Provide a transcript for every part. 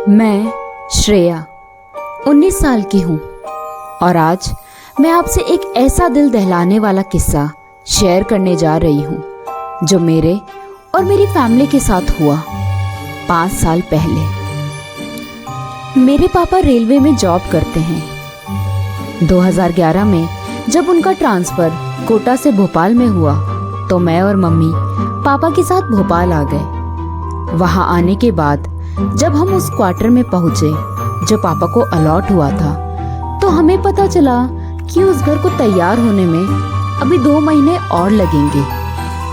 मैं श्रेया 19 साल की हूँ और आज मैं आपसे एक ऐसा दिल दहलाने वाला किस्सा शेयर करने जा रही हूँ जो मेरे और मेरी फैमिली के साथ हुआ 5 साल पहले। मेरे पापा रेलवे में जॉब करते हैं। 2011 में जब उनका ट्रांसफ़र कोटा से भोपाल में हुआ तो मैं और मम्मी पापा के साथ भोपाल आ गए। वहाँ आने के बाद जब हम उस क्वार्टर में पहुँचे जो पापा को अलॉट हुआ था तो हमें पता चला कि उस घर को तैयार होने में अभी 2 महीने और लगेंगे।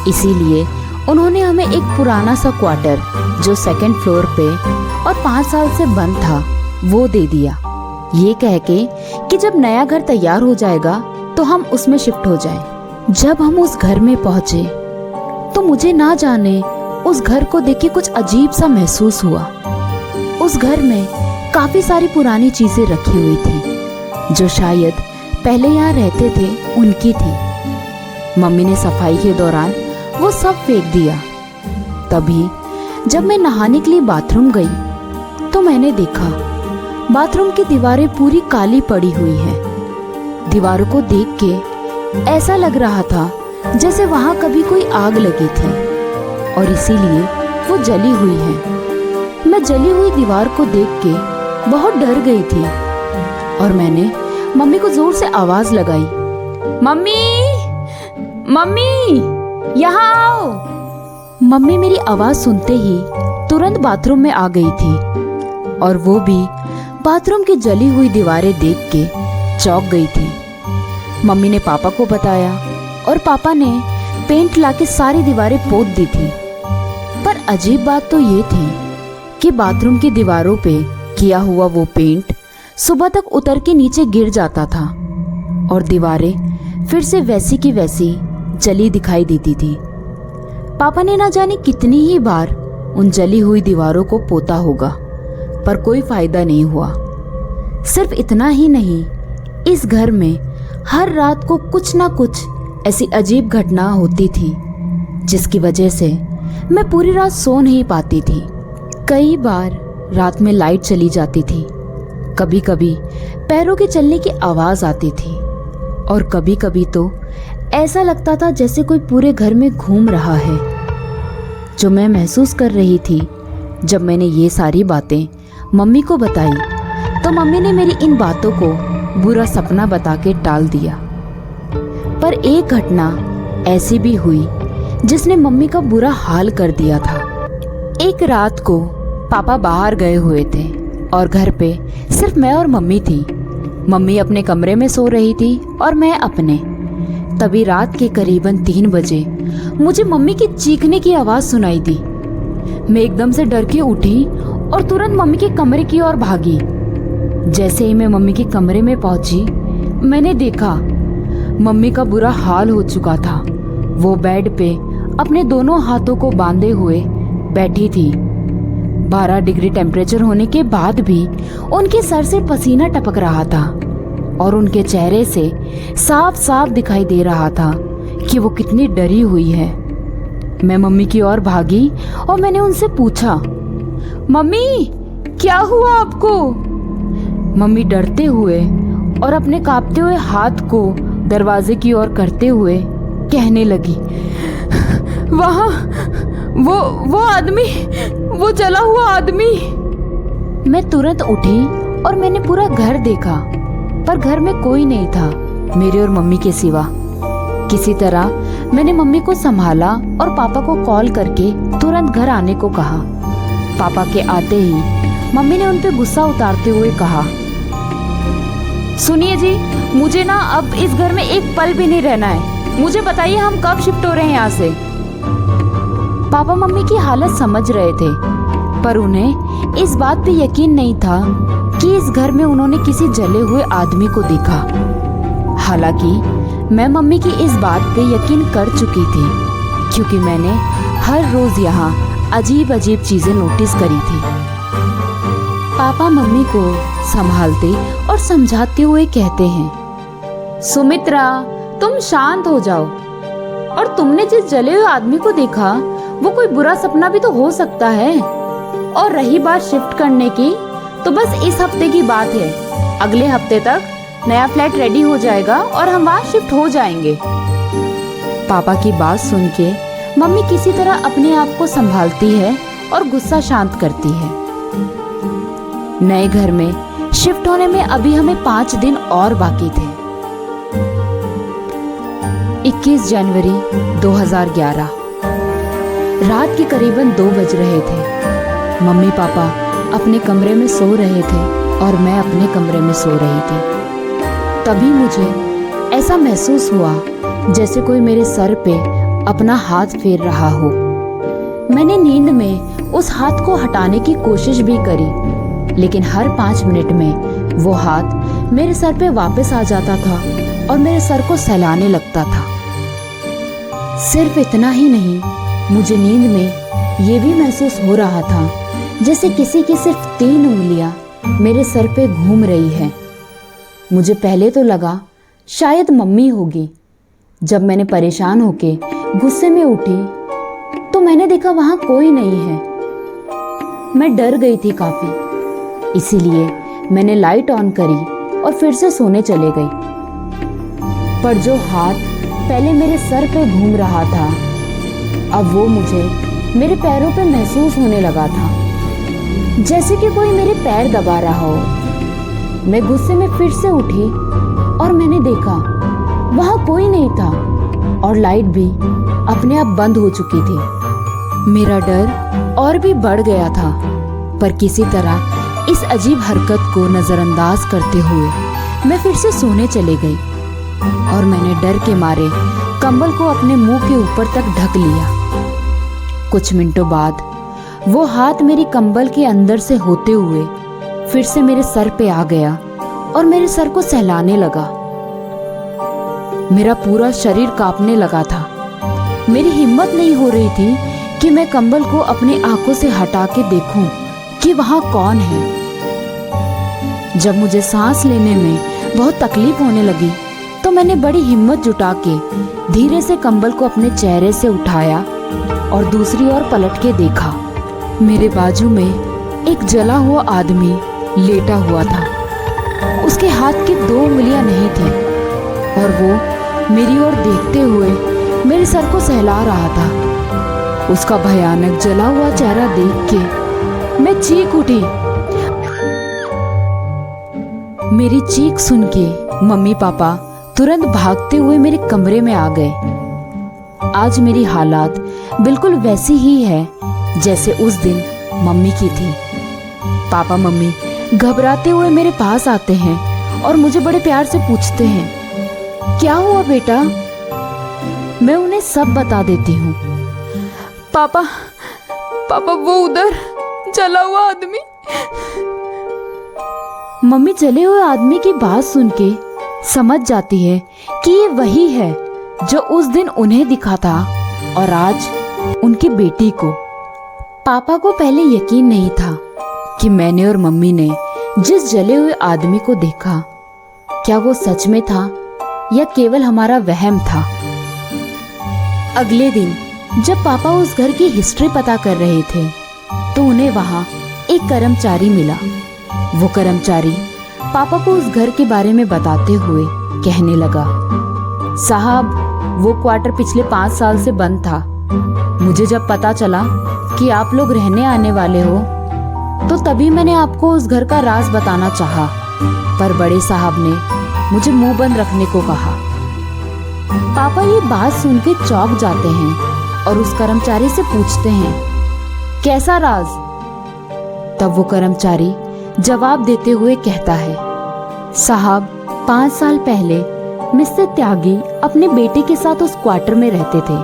इसीलिए उन्होंने हमें एक पुराना सा क्वार्टर जो 2nd फ्लोर पे और 5 साल से बंद था वो दे दिया, ये कह के कि जब नया घर तैयार हो जाएगा तो हम उसमें शिफ्ट हो जाएं। जब हम उस घर में पहुंचे तो मुझे ना जाने उस घर को देख के कुछ अजीब सा महसूस हुआ। उस घर में काफी सारी पुरानी चीजें रखी हुई थी जो शायद पहले यहाँ रहते थे उनकी थी। मम्मी ने सफाई के दौरान वो सब फेंक दिया। तभी जब मैं नहाने के लिए बाथरूम गई तो मैंने देखा बाथरूम की दीवारें पूरी काली पड़ी हुई हैं। दीवारों को देख के ऐसा लग रहा था जैसे वहां कभी कोई आग लगी थी और इसीलिए वो जली हुई है। मैं जली हुई दीवार को देख के बहुत डर गई थी और मैंने मम्मी को जोर से आवाज लगाई, मम्मी मम्मी यहाँ आओ। मम्मी मेरी आवाज सुनते ही तुरंत बाथरूम में आ गई थी और वो भी बाथरूम की जली हुई दीवारें देख के चौंक गई थी। मम्मी ने पापा को बताया और पापा ने पेंट लाके सारी दीवारें पोत दी थी। पर अजीब बात तो ये थी कि बाथरूम की दीवारों पे किया हुआ वो पेंट सुबह तक उतर के नीचे गिर जाता था और दीवारें फिर से वैसी की वैसी जली दिखाई देती थी। पापा ने ना जाने कितनी ही बार उन जली हुई दीवारों को पोता होगा पर कोई फायदा नहीं हुआ। सिर्फ इतना ही नहीं, इस घर में हर रात को कुछ ना कुछ ऐसी अजीब घटना होती थी जिसकी वजह से मैं पूरी रात सो नहीं पाती थी। कई बार रात में लाइट चली जाती थी, कभी कभी पैरों के चलने की आवाज आती थी और कभी कभी तो ऐसा लगता था जैसे कोई पूरे घर में घूम रहा है। जो मैं महसूस कर रही थी जब मैंने ये सारी बातें मम्मी को बताई तो मम्मी ने मेरी इन बातों को बुरा सपना बता के टाल दिया। पर एक घटना ऐसी भी हुई जिसने मम्मी का बुरा हाल कर दिया था। एक रात को पापा बाहर गए हुए थे और घर पे सिर्फ मैं और मम्मी थी। मम्मी अपने कमरे में सो रही थी और मैं अपने। तभी रात के करीबन 3 बजे मुझे मम्मी की चीखने की आवाज़ सुनाई दी। मैं एकदम से डर के उठी और तुरंत मम्मी के कमरे की ओर भागी। जैसे ही मैं मम्मी के कमरे में पहुंची मैंने देखा मम्मी का बुरा हाल हो चुका था। वो बेड पे अपने दोनों हाथों को बांधे हुए बैठी थी। 12 डिग्री टेम्परेचर होने के बाद भी उनके सर से पसीना टपक रहा था और उनके चेहरे से साफ साफ दिखाई दे रहा था कि वो कितनी डरी हुई है। मैं मम्मी की ओर भागी और मैंने उनसे पूछा, मम्मी क्या हुआ आपको? मम्मी डरते हुए और अपने कांपते हुए हाथ को दरवाजे की ओर करते हुए कहने लगी, वहाँ वो आदमी, वो जला हुआ आदमी। मैं तुरंत उठी और मैंने पूरा घर देखा पर घर में कोई नहीं था मेरे और मम्मी के सिवा। किसी तरह मैंने मम्मी को संभाला और पापा को कॉल करके तुरंत घर आने को कहा। पापा के आते ही मम्मी ने उन पे गुस्सा उतारते हुए कहा, सुनिए जी, मुझे ना अब इस घर में एक पल भी नहीं रहना है। मुझे बताइए हम कब शिफ्ट हो रहे हैं यहाँ से। पापा मम्मी की हालत समझ रहे थे पर उन्हें इस बात पे यकीन नहीं था कि इस घर में उन्होंने किसी जले हुए आदमी को देखा। हालांकि मैं मम्मी की इस बात पे यकीन कर चुकी थी क्योंकि मैंने हर रोज यहाँ अजीब अजीब चीजें नोटिस करी थी। पापा मम्मी को संभालते और समझाते हुए कहते हैं, सुमित्रा तुम शांत हो जाओ। और तुमने जिस जले हुए आदमी को देखा वो कोई बुरा सपना भी तो हो सकता है। और रही बात शिफ्ट करने की, तो बस इस हफ्ते की बात है। अगले हफ्ते तक नया फ्लैट रेडी हो जाएगा और हम वहाँ शिफ्ट हो जाएंगे। पापा की बात सुन के मम्मी किसी तरह अपने आप को संभालती है और गुस्सा शांत करती है। नए घर में शिफ्ट होने में अभी हमें 5 दिन और बाकी थे। 21 जनवरी 2011 रात के करीबन 2 बज रहे थे। मम्मी पापा अपने कमरे में सो रहे थे और मैं अपने कमरे में सो रही थी। तभी मुझे ऐसा महसूस हुआ जैसे कोई मेरे सर पे अपना हाथ फेर रहा हो। मैंने नींद में उस हाथ को हटाने की कोशिश भी करी, लेकिन हर 5 मिनट में वो हाथ मेरे सर पे वापस आ जाता था और मेरे सर को सहलाने लगता था। सिर्फ इतना ही नहीं, मुझे नींद में ये भी महसूस हो रहा था जैसे किसी की सिर्फ 3 उंगलियां मेरे सर पे घूम रही है। मुझे पहले तो लगा शायद मम्मी होगी। जब मैंने परेशान होके गुस्से में उठी तो मैंने देखा वहां कोई नहीं है। मैं डर गई थी काफी, इसीलिए मैंने लाइट ऑन करी और फिर से सोने चले गई। पर जो हाथ पहले मेरे सर पे घूम रहा था, अब वो मुझे मेरे पैरों पे महसूस होने लगा था, जैसे कि कोई मेरे पैर दबा रहा हो। मैं गुस्से में फिर से उठी और मैंने देखा वहां कोई नहीं था और लाइट भी अपने आप बंद हो चुकी थी। मेरा डर और भी बढ़ गया था, पर किसी तरह इस अजीब हरकत को नजरअंदाज करते हुए मैं फिर से सोने चले गई और मैंने डर के मारे कंबल को अपने मुंह के ऊपर तक ढक लिया। कुछ मिनटों बाद वो हाथ मेरी कंबल के अंदर से होते हुए फिर से मेरे सर पे आ गया और मेरे सर को सहलाने लगा। मेरा पूरा शरीर कांपने लगा था। मेरी हिम्मत नहीं हो रही थी कि मैं कंबल को अपनी आंखों से हटा के देखूं कि वहां कौन है। जब मुझे सांस लेने में बहुत तकलीफ होने लगी तो मैंने बड़ी हिम्मत जुटा के धीरे से कंबल को अपने चेहरे से उठाया और दूसरी ओर पलट के देखा। मेरे बाजू में एक जला हुआ आदमी लेटा हुआ था। उसके हाथ की 2 उंगलियां नहीं थी और वो मेरी ओर देखते हुए मेरे सर को सहला रहा था। उसका भयानक जला हुआ चेहरा देख के मैं चीख उठी। मेरी चीख सुन के मम्मी पापा तुरंत भागते हुए मेरे कमरे में आ गए। आज मेरी हालात बिल्कुल वैसी ही है जैसे उस दिन मम्मी की थी। पापा मम्मी घबराते हुए मेरे पास आते हैं और मुझे बड़े प्यार से पूछते हैं, क्या हुआ बेटा? मैं उन्हें सब बता देती हूँ। पापा पापा वो उधर जला हुआ आदमी। मम्मी जले हुए आदमी की बात सुन के समझ जाती है कि ये वही है जो उस दिन उन्हें दिखा था और आज उनकी बेटी को। पापा को पहले यकीन नहीं था कि मैंने और मम्मी ने जिस जले हुए आदमी को देखा, क्या वो सच में था या केवल हमारा वहम था। अगले दिन जब पापा उस घर की हिस्ट्री पता कर रहे थे तो उन्हें वहां एक कर्मचारी मिला। वो कर्मचारी पापा को उस घर के बारे में बताते हुए कहने लगा, साहब वो क्वार्टर पिछले 5 साल से बंद था। मुझे जब पता चला कि आप लोग रहने आने वाले हो तो तभी मैंने आपको उस घर का राज बताना चाहा, पर बड़े साहब ने मुझे मुंह बंद रखने को कहा। पापा ये बात सुन के चौंक जाते हैं और उस कर्मचारी से पूछते हैं, कैसा राज? तब वो कर्मचारी जवाब देते हुए कहता है, साहब 5 साल पहले मिस्टर त्यागी अपने बेटे के साथ उस क्वार्टर में रहते थे।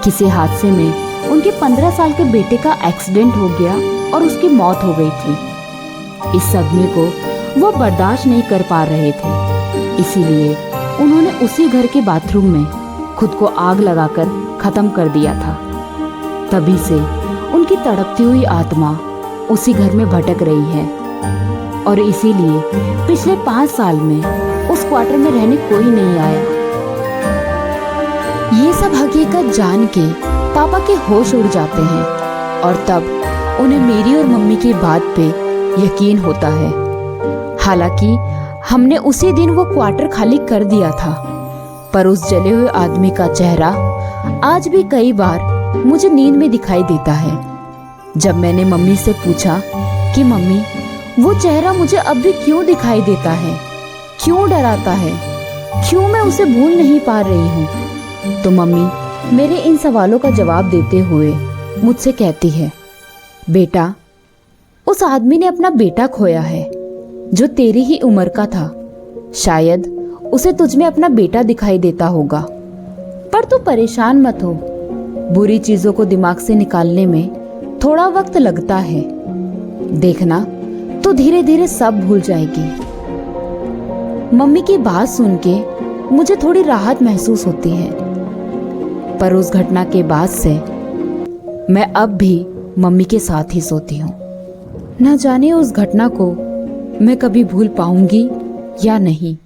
किसी हादसे में उनके 15 साल के बेटे का एक्सीडेंट हो गया और उसकी मौत हो गई थी। इस सदमे को वो बर्दाश्त नहीं कर पा रहे थे, इसीलिए उन्होंने उसी घर के बाथरूम में खुद को आग लगाकर खत्म कर दिया था। तभी से उनकी तड़पती हुई आत्मा उसी घर में भटक रही है और इसीलिए पिछले 5 साल में उस क्वार्टर में रहने कोई नहीं आया। ये सब हकीकत जान के पापा के होश उड़ जाते हैं और तब उन्हें मेरी और मम्मी की बात पे यकीन होता है। हालांकि हमने उसी दिन वो क्वार्टर खाली कर दिया था, पर उस जले हुए आदमी का चेहरा आज भी कई बार मुझे नींद में दिखाई देता है। जब मैंने मम्मी से पूछा कि मम्मी, वो चेहरा मुझे अब भी क्यों दिखाई देता है, क्यों डराता है, क्यों मैं उसे भूल नहीं पा रही हूँ, तो मम्मी मेरे इन सवालों का जवाब देते हुए मुझसे कहती है, बेटा, उस आदमी ने अपना बेटा खोया है जो तेरी ही उम्र का था। शायद उसे तुझ में अपना बेटा दिखाई देता होगा, पर तू परेशान मत हो। बुरी चीजों को दिमाग से निकालने में थोड़ा वक्त लगता है। देखना, तो धीरे धीरे सब भूल जाएगी। मम्मी की बात सुन के मुझे थोड़ी राहत महसूस होती है, पर उस घटना के बाद से मैं अब भी मम्मी के साथ ही सोती हूँ। न जाने उस घटना को मैं कभी भूल पाऊंगी या नहीं।